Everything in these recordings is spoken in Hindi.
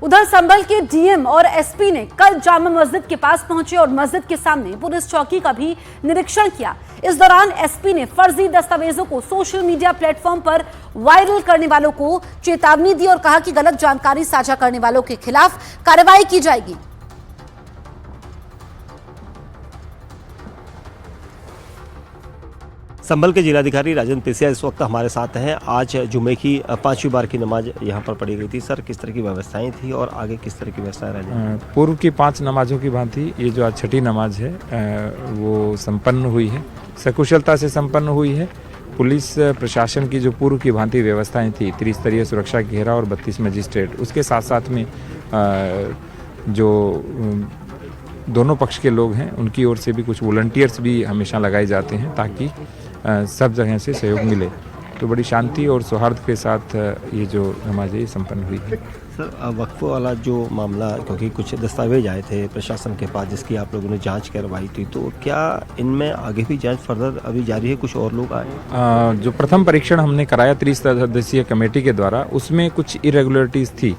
उधर संभल के डीएम और एसपी ने कल जामा मस्जिद के पास पहुंचे और मस्जिद के सामने पुलिस चौकी का भी निरीक्षण किया। इस दौरान एसपी ने फर्जी दस्तावेजों को सोशल मीडिया प्लेटफॉर्म पर वायरल करने वालों को चेतावनी दी और कहा कि गलत जानकारी साझा करने वालों के खिलाफ कार्रवाई की जाएगी। संभल के जिलाधिकारी राजेंद्र पेसिया इस वक्त हमारे साथ हैं। आज जुमे की 5वीं बार की नमाज यहाँ पर पढ़ी गई थी। सर, किस तरह की व्यवस्थाएं थी और आगे किस तरह की व्यवस्थाएं रहेंगी? पूर्व की 5 नमाजों की भांति ये जो आज छठी नमाज है वो संपन्न हुई है, सकुशलता से संपन्न हुई है। पुलिस प्रशासन की जो पूर्व की भांति व्यवस्थाएं थी, त्रिस्तरीय सुरक्षा घेरा और 32 मजिस्ट्रेट, उसके साथ साथ में जो दोनों पक्ष के लोग हैं उनकी ओर से भी कुछ वॉलंटियर्स भी हमेशा लगाए जाते हैं ताकि सब जगह से सहयोग मिले। तो बड़ी शांति और सौहार्द के साथ ये जो नमाज है संपन्न हुई है। सर, वक्फ वाला जो मामला, क्योंकि कुछ दस्तावेज आए थे प्रशासन के पास जिसकी आप लोगों ने जांच करवाई थी, तो क्या इनमें आगे भी जांच फर्दर अभी जारी है? कुछ और लोग आए? जो प्रथम परीक्षण हमने कराया 30 सदस्यीय कमेटी के द्वारा, उसमें कुछ इरेगुलरिटीज़ थी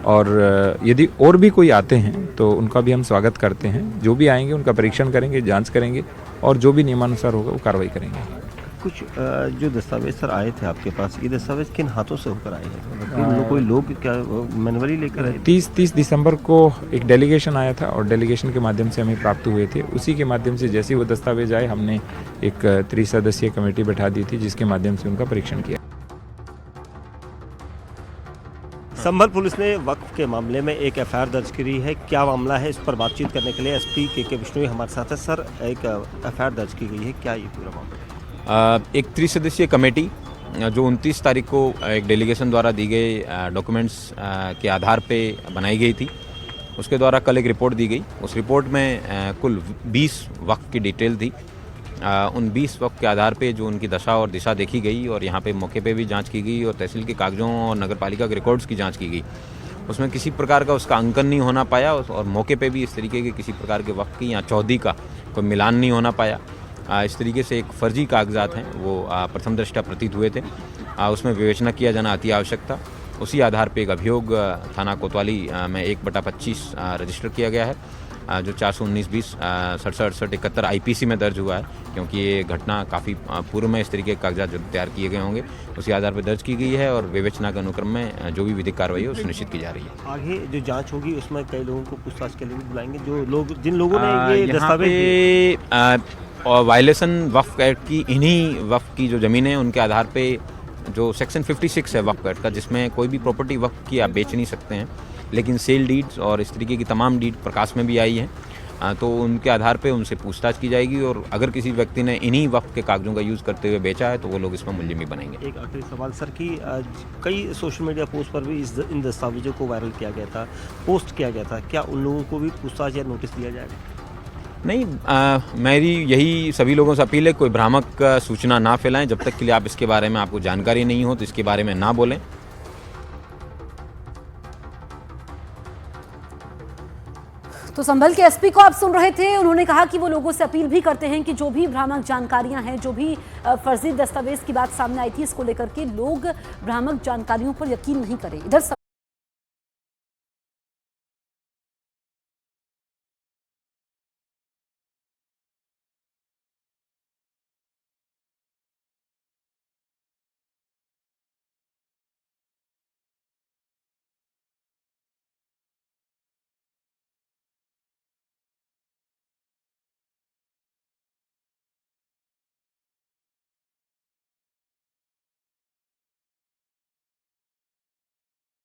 और यदि और भी कोई आते हैं तो उनका भी हम स्वागत करते हैं। जो भी आएंगे उनका परीक्षण करेंगे, जांच करेंगे और जो भी नियमानुसार होगा वो कार्रवाई करेंगे। कुछ जो दस्तावेज सर आए थे आपके पास, ये दस्तावेज किन हाथों से होकर आए हैं? कोई लोग क्या मैनुअली लेकर आए? 30 दिसंबर को एक डेलीगेशन आया था और डेलीगेशन के माध्यम से हमें प्राप्त हुए थे। उसी के माध्यम से जैसे ही वो दस्तावेज आए हमने एक 30 सदस्यीय कमेटी बैठा दी थी जिसके माध्यम से उनका परीक्षण किया। संभल पुलिस ने वक्फ के मामले में एक एफआईआर दर्ज करी है। क्या मामला है, इस पर बातचीत करने के लिए एसपी के बिश्नोई हमारे साथ है। सर, एक एफआईआर दर्ज की गई है, क्या ये पूरा मामला? एक त्रिसदस्यीय कमेटी जो 29 तारीख को एक डेलीगेशन द्वारा दी गई डॉक्यूमेंट्स के आधार पे बनाई गई थी, उसके द्वारा कल एक रिपोर्ट दी गई। उस रिपोर्ट में कुल 20 वक्फ की डिटेल थी। उन 20 वक्फ के आधार पे जो उनकी दशा और दिशा देखी गई और यहाँ पे मौके पे भी जांच की गई और तहसील के कागजों और नगरपालिका के रिकॉर्ड्स की जांच की गई। उसमें किसी प्रकार का उसका अंकन नहीं होना पाया और मौके पे भी इस तरीके के किसी प्रकार के वक्फ की या चौधरी का कोई मिलान नहीं होना पाया। इस तरीके से एक फर्जी कागजात हैं वो प्रथम दृष्टया प्रतीत हुए थे। उसमें विवेचना किया जाना अति आवश्यक था। उसी आधार पे एक अभियोग थाना कोतवाली में 1/25 रजिस्टर किया गया है, जो 419-20 67-68-71 आईपीसी में दर्ज हुआ है, क्योंकि ये घटना काफ़ी पूर्व में इस तरीके के कागजात जो तैयार किए गए होंगे उसी आधार पर दर्ज की गई है और विवेचना के अनुक्रम में जो भी विधिक कार्रवाई है वो सुनिश्चित की जा रही है। आगे जो जांच होगी उसमें कई लोगों को पूछताछ के लिए भी बुलाएंगे, जो लोग जिन लोगों ने ये दस्तावेज और वायलेशन वक्फ एक्ट की, इन्हीं वक्फ की जो ज़मीनें हैं उनके आधार पे जो सेक्शन 56 है वक्फ एक्ट का, जिसमें कोई भी प्रॉपर्टी वक्फ की आप बेच नहीं सकते हैं, लेकिन सेल डीड्स और इस तरीके की तमाम डीड प्रकाश में भी आई हैं, तो उनके आधार पे उनसे पूछताछ की जाएगी और अगर किसी व्यक्ति ने इन्हीं वक्फ के कागजों का यूज़ करते हुए बेचा है तो वो लोग इसमें मुलजिम भी बनेंगे। एक आखिरी सवाल सर कि कई सोशल मीडिया पोस्ट पर भी इन दस्तावेजों को वायरल किया गया था, पोस्ट किया गया था, क्या उन लोगों को भी पूछताछ या नोटिस दिया जाएगा? नहीं, मेरी यही सभी लोगों से अपील है, कोई भ्रामक सूचना ना फैलाएं। जब तक के लिए आप इसके बारे में आपको जानकारी नहीं हो तो इसके बारे में ना बोलें। तो संभल के एसपी को आप सुन रहे थे। उन्होंने कहा कि वो लोगों से अपील भी करते हैं कि जो भी भ्रामक जानकारियां हैं, जो भी फर्जी दस्तावेज की बात सामने आई थी, इसको लेकर के लोग भ्रामक जानकारियों पर यकीन नहीं करें। इधर